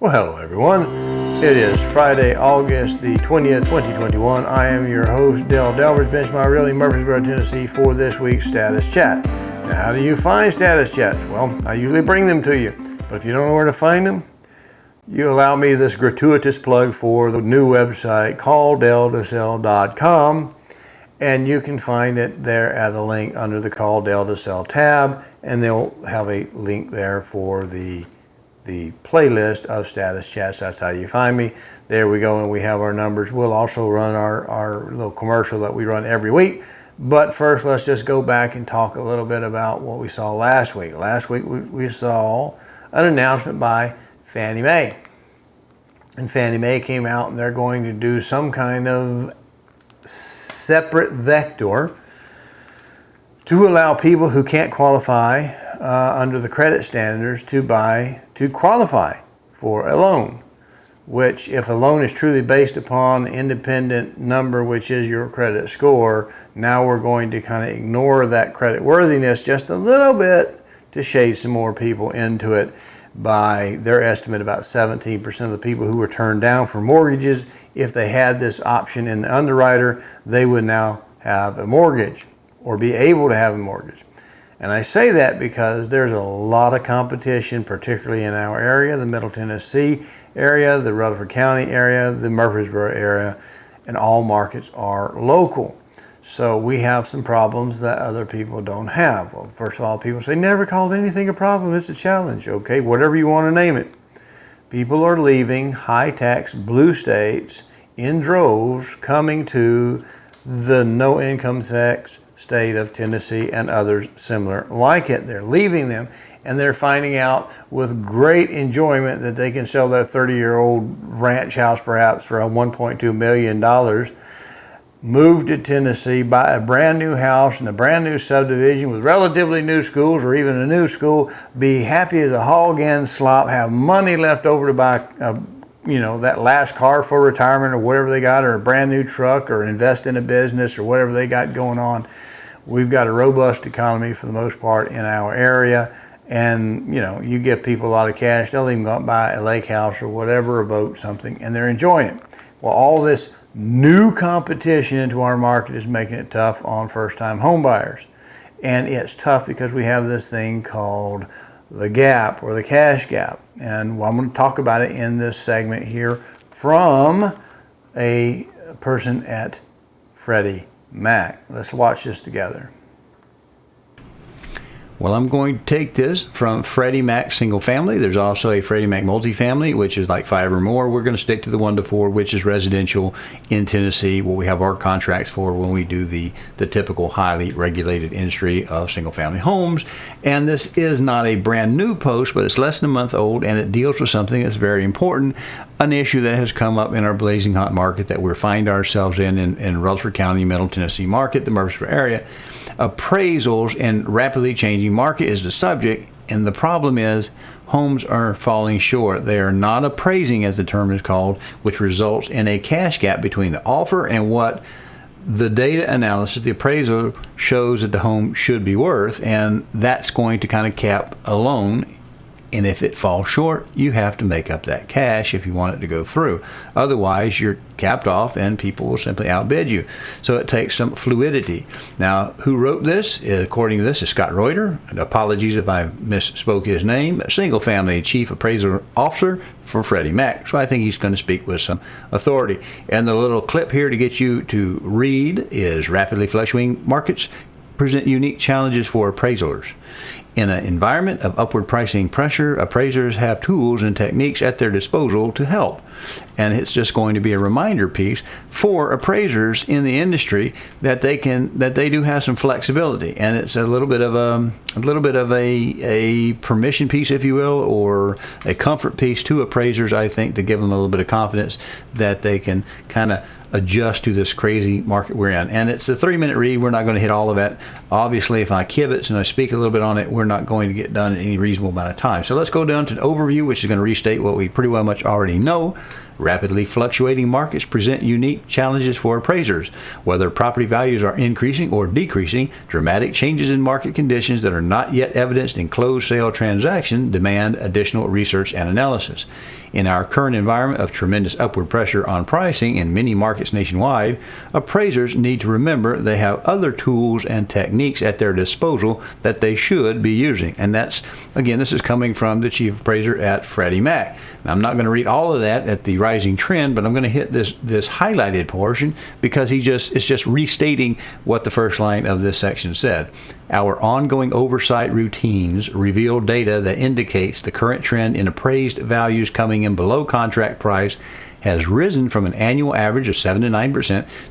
Well, hello everyone. It is Friday, August the 20th, 2021. I am your host, Dale Delbridge, Benchmark Realty, Murfreesboro, Tennessee, for this week's Status Chat. Now, how do you find Status Chats? Well, I usually bring them to you, but if you don't know where to find them, you allow me this gratuitous plug for the new website, CallDelToSell.com, and you can find it there at a link under the CallDelToSell tab, and they'll have a link there for the playlist of Status Chats. That's how you find me. There we go, and we have our numbers. We'll also run our little commercial that we run every week. But first, let's just go back and talk a little bit about what we saw last week. Last week, we saw an announcement by Fannie Mae. And Fannie Mae came out, and they're going to do some kind of separate vector to allow people who can't qualify under the credit standards to qualify for a loan, which if a loan is truly based upon independent number, which is your credit score, now we're going to kind of ignore that credit worthiness just a little bit to shade some more people into it. By their estimate, about 17% of the people who were turned down for mortgages, if they had this option in the underwriter, they would now have a mortgage or be able to have a mortgage. And I say that because there's a lot of competition, particularly in our area, the Middle Tennessee area, the Rutherford County area, the Murfreesboro area, and all markets are local. So we have some problems that other people don't have. Well, first of all, people say, never called anything a problem, it's a challenge. Okay, whatever you want to name it. People are leaving high-tax blue states in droves, coming to the no-income tax state of Tennessee and others similar like it. They're leaving them, and they're finding out with great enjoyment that they can sell their 30-year-old ranch house perhaps for $1.2 million, move to Tennessee, buy a brand new house in a brand new subdivision with relatively new schools or even a new school, be happy as a hog in slop, have money left over to buy that last car for retirement or whatever they got, or a brand new truck, or invest in a business or whatever they got going on. We've got a robust economy for the most part in our area, and you give people a lot of cash, they'll even go out and buy a lake house or whatever, a boat, something, and they're enjoying it. Well, all this new competition into our market is making it tough on first-time home buyers. And it's tough because we have this thing called the gap, or the cash gap. And I'm going to talk about it in this segment here from a person at Freddie Mac. Let's watch this together. Well, I'm going to take this from Freddie Mac Single Family. There's also a Freddie Mac Multifamily, which is like 5 or more. We're going to stick to the 1 to 4, which is residential in Tennessee, what we have our contracts for when we do the typical highly regulated industry of single family homes. And this is not a brand new post, but it's less than a month old, and it deals with something that's very important, an issue that has come up in our blazing hot market that we find ourselves in Rutherford County, Middle Tennessee market, the Murfreesboro area. Appraisals and rapidly changing market is the subject, and the problem is homes are falling short. They are not appraising, as the term is called, which results in a cash gap between the offer and what the data analysis, the appraisal, shows that the home should be worth, and that's going to kind of cap a loan. And if it falls short, you have to make up that cash if you want it to go through. Otherwise, you're capped off and people will simply outbid you. So it takes some fluidity. Now, who wrote this? According to this, is Scott Reuter. And apologies if I misspoke his name. Single Family Chief Appraisal Officer for Freddie Mac. So I think he's going to speak with some authority. And the little clip here to get you to read is rapidly fluctuating markets present unique challenges for appraisers. In an environment of upward pricing pressure, appraisers have tools and techniques at their disposal to help. And it's just going to be a reminder piece for appraisers in the industry that they do have some flexibility. And it's a little bit of a permission piece, if you will, or a comfort piece to appraisers, I think, to give them a little bit of confidence that they can kind of adjust to this crazy market we're in. And it's a 3-minute read. We're not going to hit all of it. Obviously, if I kibitz and I speak a little bit on it, we're not going to get done in any reasonable amount of time. So let's go down to an overview, which is going to restate what we pretty well much already know. Rapidly fluctuating markets present unique challenges for appraisers. Whether property values are increasing or decreasing, dramatic changes in market conditions that are not yet evidenced in closed sale transactions demand additional research and analysis. In our current environment of tremendous upward pressure on pricing in many markets nationwide, appraisers need to remember they have other tools and techniques at their disposal that they should be using. And that's, again, this is coming from the chief appraiser at Freddie Mac. Now, I'm not going to read all of that at the rising trend, but I'm going to hit this highlighted portion because it's just restating what the first line of this section said. Our ongoing oversight routines reveal data that indicates the current trend in appraised values coming in below contract price has risen from an annual average of 7 to 9%,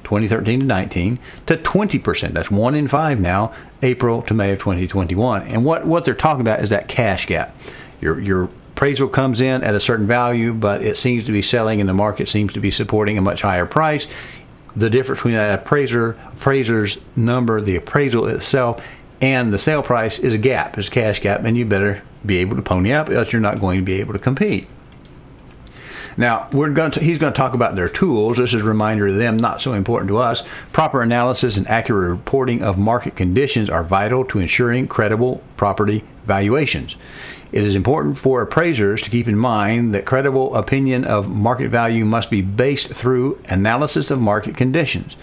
2013 to 19, to 20%. That's 1 in 5 now, April to May of 2021. And what they're talking about is that cash gap. Your appraisal comes in at a certain value, but it seems to be selling and the market seems to be supporting a much higher price. The difference between that appraiser's number, the appraisal itself, and the sale price is a gap, is a cash gap, and you better be able to pony up, else you're not going to be able to compete. Now, he's going to talk about their tools. This is a reminder to them, not so important to us. Proper analysis and accurate reporting of market conditions are vital to ensuring credible property valuations. It is important for appraisers to keep in mind that credible opinion of market value must be based through analysis of market conditions.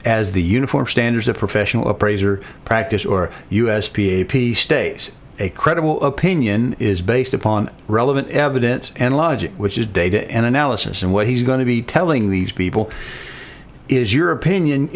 As the Uniform Standards of Professional Appraiser Practice, or USPAP, states, a credible opinion is based upon relevant evidence and logic, which is data and analysis. And what he's going to be telling these people is your opinion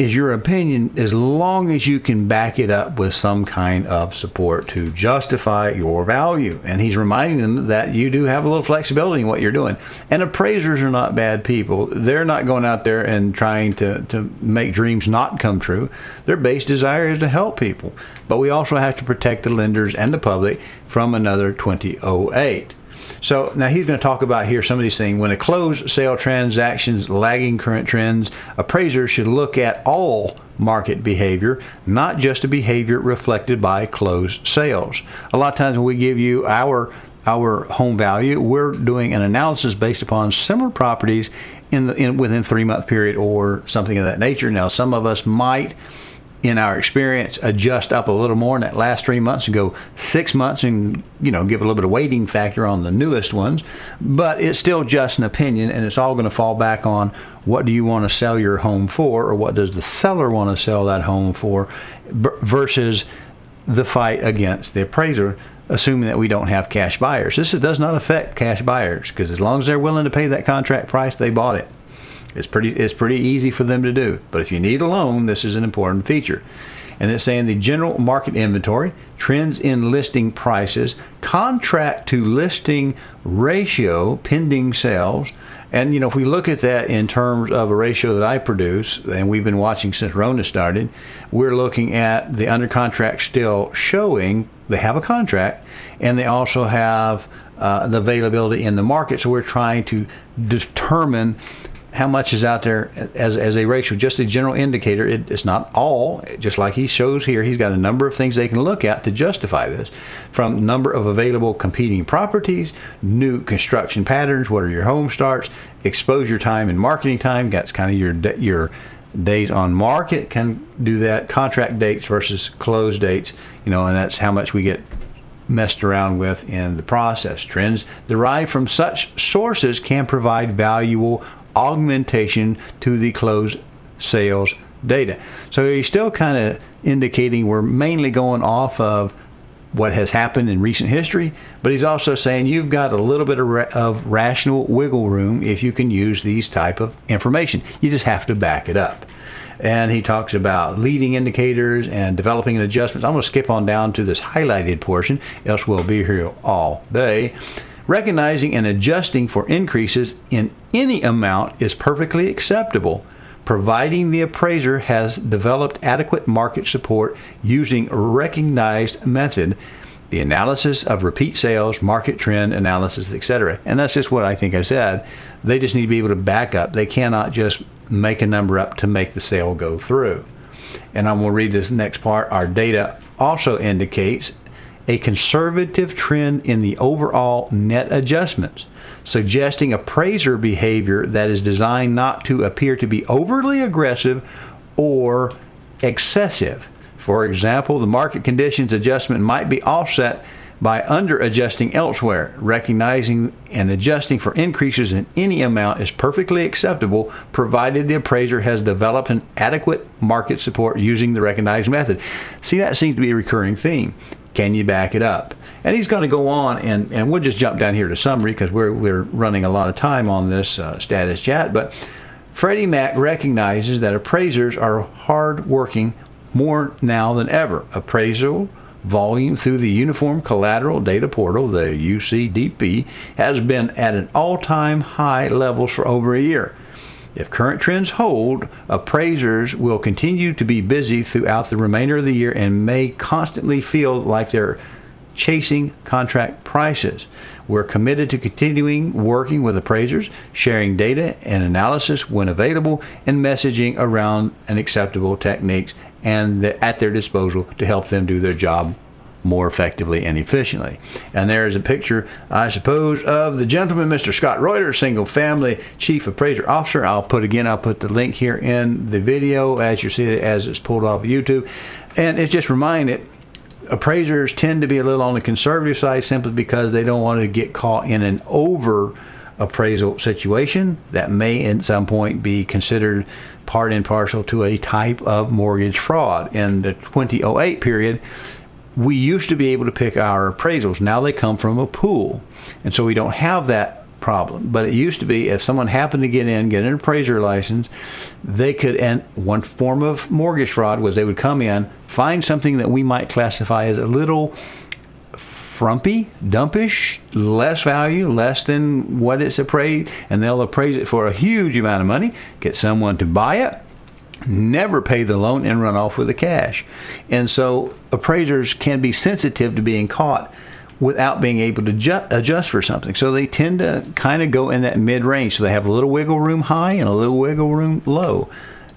as long as you can back it up with some kind of support to justify your value. And he's reminding them that you do have a little flexibility in what you're doing. And appraisers are not bad people. They're not going out there and trying to make dreams not come true. Their base desire is to help people. But we also have to protect the lenders and the public from another 2008. So now he's going to talk about here some of these things. When a closed sale transactions lagging current trends, appraisers should look at all market behavior, not just the behavior reflected by closed sales. A lot of times when we give you our home value, we're doing an analysis based upon similar properties within 3-month period or something of that nature. Now, some of us might, in our experience, adjust up a little more in that last 3 months and go 6 months and, give a little bit of weighting factor on the newest ones. But it's still just an opinion, and it's all going to fall back on what do you want to sell your home for, or what does the seller want to sell that home for, versus the fight against the appraiser, assuming that we don't have cash buyers. This does not affect cash buyers, because as long as they're willing to pay that contract price, they bought it. It's pretty easy for them to do. But if you need a loan, this is an important feature. And it's saying the general market inventory, trends in listing prices, contract to listing ratio, pending sales. And, if we look at that in terms of a ratio that I produce, and we've been watching since Rona started, we're looking at the under contract still showing they have a contract, and they also have the availability in the market. So we're trying to determine how much is out there as a ratio, just a general indicator. It's not all, just like he shows here. He's got a number of things they can look at to justify this, from number of available competing properties, new construction patterns, what are your home starts, exposure time and marketing time. That's kind of your days on market, can do that, contract dates versus close dates, and that's how much we get messed around with in the process. Trends derived from such sources can provide valuable augmentation to the closed sales data. So he's still kind of indicating we're mainly going off of what has happened in recent history, but he's also saying you've got a little bit of rational wiggle room if you can use these type of information. You just have to back it up. And he talks about leading indicators and developing adjustments. I'm going to skip on down to this highlighted portion, else we'll be here all day. Recognizing and adjusting for increases in any amount is perfectly acceptable, providing the appraiser has developed adequate market support using a recognized method, the analysis of repeat sales, market trend analysis, etc. And that's just what I think I said. They just need to be able to back up. They cannot just make a number up to make the sale go through. And I'm going to read this next part. Our data also indicates a conservative trend in the overall net adjustments, suggesting appraiser behavior that is designed not to appear to be overly aggressive or excessive. For example, the market conditions adjustment might be offset by under-adjusting elsewhere. Recognizing and adjusting for increases in any amount is perfectly acceptable, provided the appraiser has developed an adequate market support using the recognized method. See, that seems to be a recurring theme. Can you back it up? And he's going to go on, and we'll just jump down here to summary because we're running a lot of time on this status chat. But Freddie Mac recognizes that appraisers are hard-working more now than ever. Appraisal volume through the Uniform Collateral Data Portal, the UCDP, has been at an all-time high levels for over a year. If current trends hold, appraisers will continue to be busy throughout the remainder of the year and may constantly feel like they're chasing contract prices. We're committed to continuing working with appraisers, sharing data and analysis when available, and messaging around and acceptable techniques and at their disposal to help them do their job more effectively and efficiently. And there is a picture, I suppose, of the gentleman, Mr. Scott Reuter, Single Family Chief Appraiser Officer. I'll put the link here in the video as you see it, as it's pulled off of YouTube. And it's just reminded, appraisers tend to be a little on the conservative side simply because they don't want to get caught in an over appraisal situation that may at some point be considered part and parcel to a type of mortgage fraud. In the 2008 period, we used to be able to pick our appraisals. Now they come from a pool. And so we don't have that problem. But it used to be if someone happened to get an appraiser license, they could, and one form of mortgage fraud was they would come in, find something that we might classify as a little frumpy, dumpish, less value, less than what it's appraised, and they'll appraise it for a huge amount of money, get someone to buy it, never pay the loan, and run off with the cash. And so appraisers can be sensitive to being caught without being able to adjust for something. So they tend to kind of go in that mid-range. So they have a little wiggle room high and a little wiggle room low.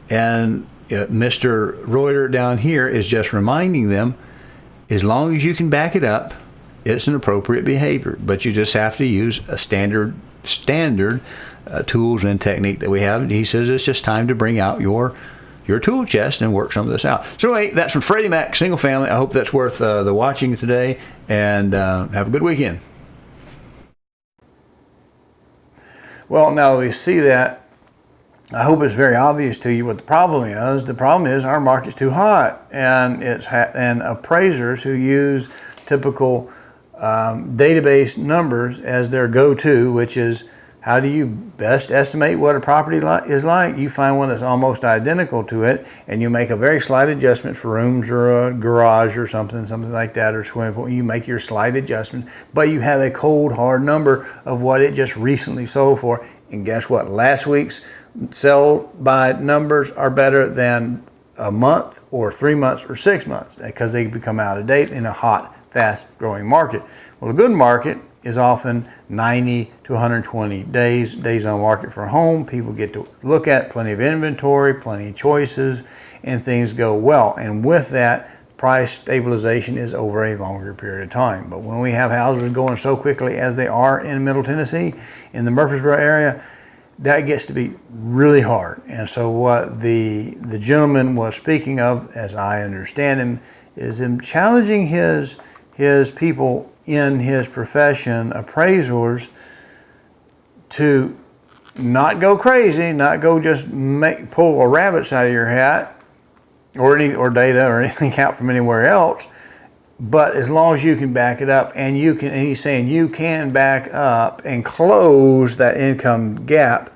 And Mr. Reuter down here is just reminding them, as long as you can back it up, it's an appropriate behavior. But you just have to use a standard tools and technique that we have. He says it's just time to bring out your tool chest and work some of this out. So anyway, that's from Freddie Mac Single Family. I hope that's worth the watching today, and have a good weekend. Well, now we see that, I hope it's very obvious to you what the problem is. The problem is our market's too hot, and and appraisers who use typical database numbers as their go-to, which is how do you best estimate what a property is like? You find one that's almost identical to it, and you make a very slight adjustment for rooms or a garage or something like that, or swimming pool. You make your slight adjustment, but you have a cold, hard number of what it just recently sold for. And guess what? Last week's sell by numbers are better than a month or 3 months or 6 months because they become out of date in a hot, fast-growing market. Well, a good market is often 90 to 120 days on market for a home. People get to look at plenty of inventory, plenty of choices, and things go well. And with that, price stabilization is over a longer period of time. But when we have houses going so quickly as they are in Middle Tennessee, in the Murfreesboro area, that gets to be really hard. And so what the gentleman was speaking of, as I understand him, is him challenging his people in his profession, appraisers, to not go crazy, not go just pull a rabbit's out of your hat or data or anything out from anywhere else, but as long as you can back it up, and he's saying you can back up and close that income gap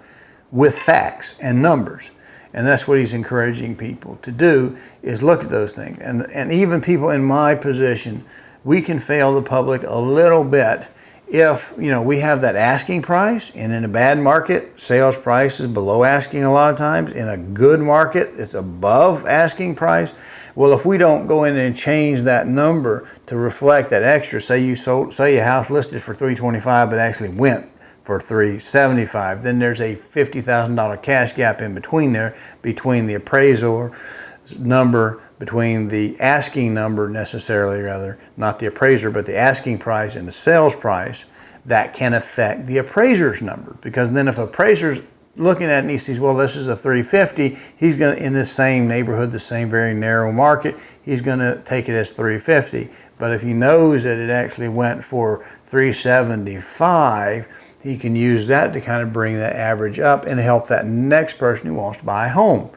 with facts and numbers. And that's what he's encouraging people to do, is look at those things. And even people in my position, we can fail the public a little bit if we have that asking price, and in a bad market, sales price is below asking a lot of times. In a good market, it's above asking price. Well, if we don't go in and change that number to reflect that extra, say your house listed for $325 but actually went for $375. Then there's a $50,000 cash gap in between there, between the appraisal number, between the asking number necessarily, rather, not the appraiser, but the asking price and the sales price. That can affect the appraiser's number, because then if appraiser's looking at it and he sees, well, this is a 350, he's going to, in the same neighborhood, the same very narrow market, he's going to take it as 350. But if he knows that it actually went for 375, he can use that to kind of bring that average up and help that next person who wants to buy a home.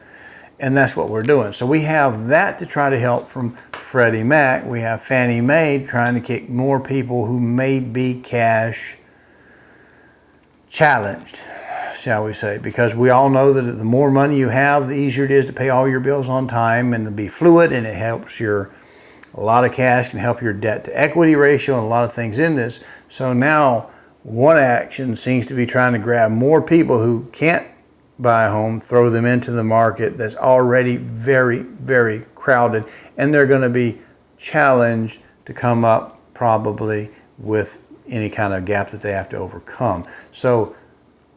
And that's what we're doing. So we have that to try to help from Freddie Mac. We have Fannie Mae trying to kick more people who may be cash challenged, shall we say, because we all know that the more money you have, the easier it is to pay all your bills on time and to be fluid, and it helps a lot of cash can help your debt to equity ratio and a lot of things in this. So now one action seems to be trying to grab more people who can't buy a home, throw them into the market that's already very, very crowded, and they're going to be challenged to come up probably with any kind of gap that they have to overcome. So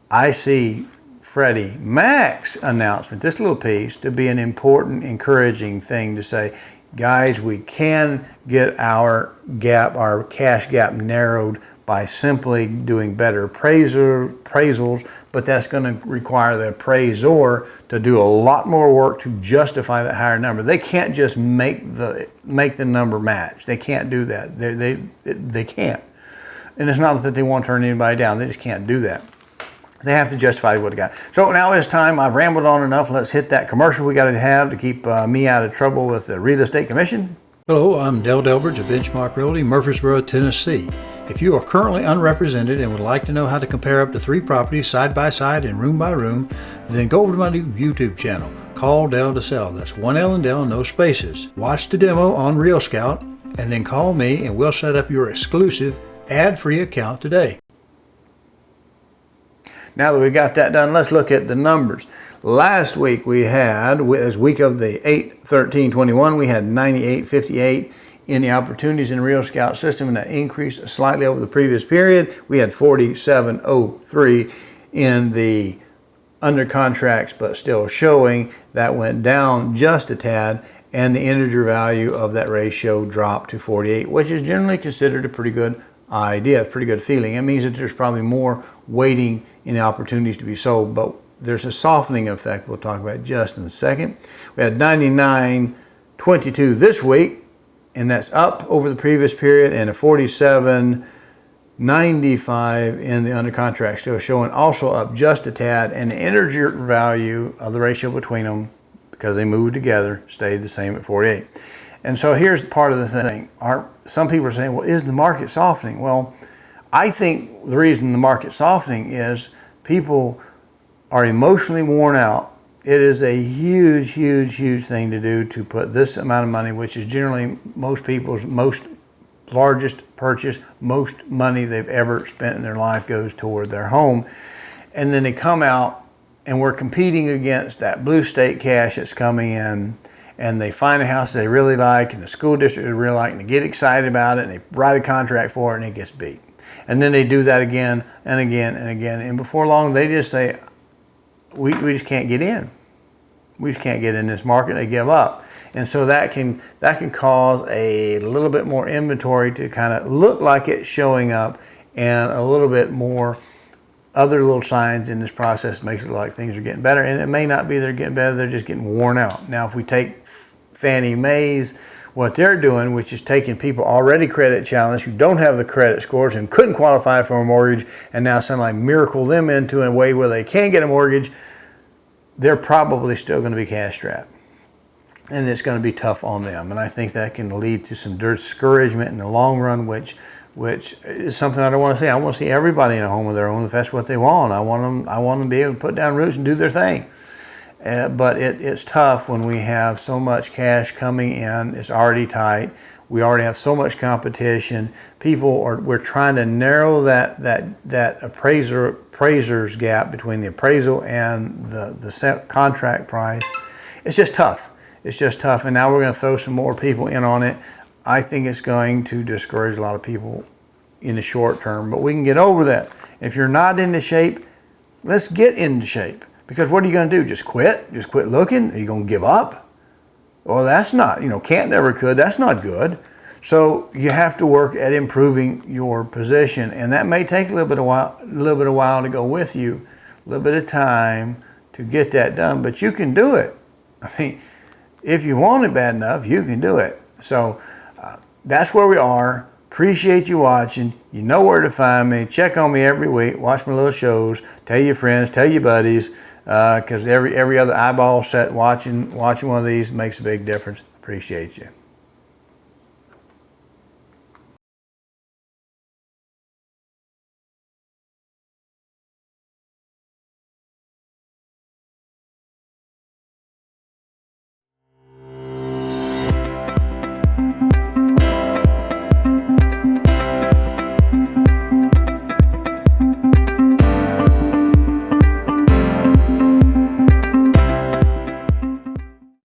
I see Freddie Mac's announcement, this little piece, to be an important, encouraging thing to say, guys, we can get our gap, our cash gap narrowed by simply doing better appraisals, but that's going to require the appraiser to do a lot more work to justify that higher number. They can't just make the number match. They can't do that. They can't. And it's not that they want to turn anybody down. They just can't do that. They have to justify what they got. So now it's time. I've rambled on enough. Let's hit that commercial we got to have to keep me out of trouble with the real estate commission. Hello, I'm Dale Delbridge of Benchmark Realty, Murfreesboro, Tennessee. If you are currently unrepresented and would like to know how to compare up to 3 properties side by side and room by room, then go over to my new YouTube channel, CallDelToSell. That's one L and Del, no spaces. Watch the demo on Real Scout and then call me and we'll set up your exclusive ad-free account today. Now that we got that done, let's look at the numbers. Last week we had, as week of the 8/13/21, we had 98.58 in the opportunities in Real Scout system, and that increased slightly over the previous period. We had 47.03 in the under contracts but still showing. That went down just a tad, and the integer value of that ratio dropped to 48, which is generally considered a pretty good idea, a pretty good feeling. It means that there's probably more waiting in the opportunities to be sold, but there's a softening effect we'll talk about just in a second. We had 99.22 this week, and that's up over the previous period, and a 47.95 in the under contract, still showing, also up just a tad, and the integer value of the ratio between them, because they moved together, stayed the same at 48. And so here's part of the thing. Some people are saying, well, is the market softening? Well, I think the reason the market's softening is people are emotionally worn out. It is a huge, huge, huge thing to do to put this amount of money, which is generally most people's most largest purchase, most money they've ever spent in their life goes toward their home. And then they come out and we're competing against that blue state cash that's coming in, and they find a house they really like and the school district they really like, and they get excited about it and they write a contract for it and it gets beat. And then they do that again and again and again. And before long, they just say, we just can't get in. We just can't get in this market. They give up. And so that can cause a little bit more inventory to kind of look like it's showing up, and a little bit more other little signs in this process makes it look like things are getting better. And it may not be they're getting better, they're just getting worn out. Now, if we take Fannie Mae's, what they're doing, which is taking people already credit challenged who don't have the credit scores and couldn't qualify for a mortgage, and now somebody miracle them into a way where they can get a mortgage, they're probably still going to be cash strapped. And it's going to be tough on them. And I think that can lead to some discouragement in the long run, which is something I don't want to see. I want to see everybody in a home of their own if that's what they want. I want them to be able to put down roots and do their thing. But it's tough when we have so much cash coming in. It's already tight. We already have so much competition. We're trying to narrow that appraiser's gap between the appraisal and the set contract price. It's just tough. It's just tough. And now we're going to throw some more people in on it. I think it's going to discourage a lot of people in the short term, but we can get over that. If you're not into shape, let's get into shape. Because what are you going to do? Just quit? Just quit looking? Are you going to give up? Well, that's not, can't, never, could. That's not good. So you have to work at improving your position, and that may take a little bit of while to go with you, a little bit of time to get that done. But you can do it. I mean, if you want it bad enough, you can do it. So that's where we are. Appreciate you watching. You know where to find me. Check on me every week. Watch my little shows. Tell your friends. Tell your buddies. Because every other eyeball set watching one of these makes a big difference. Appreciate you.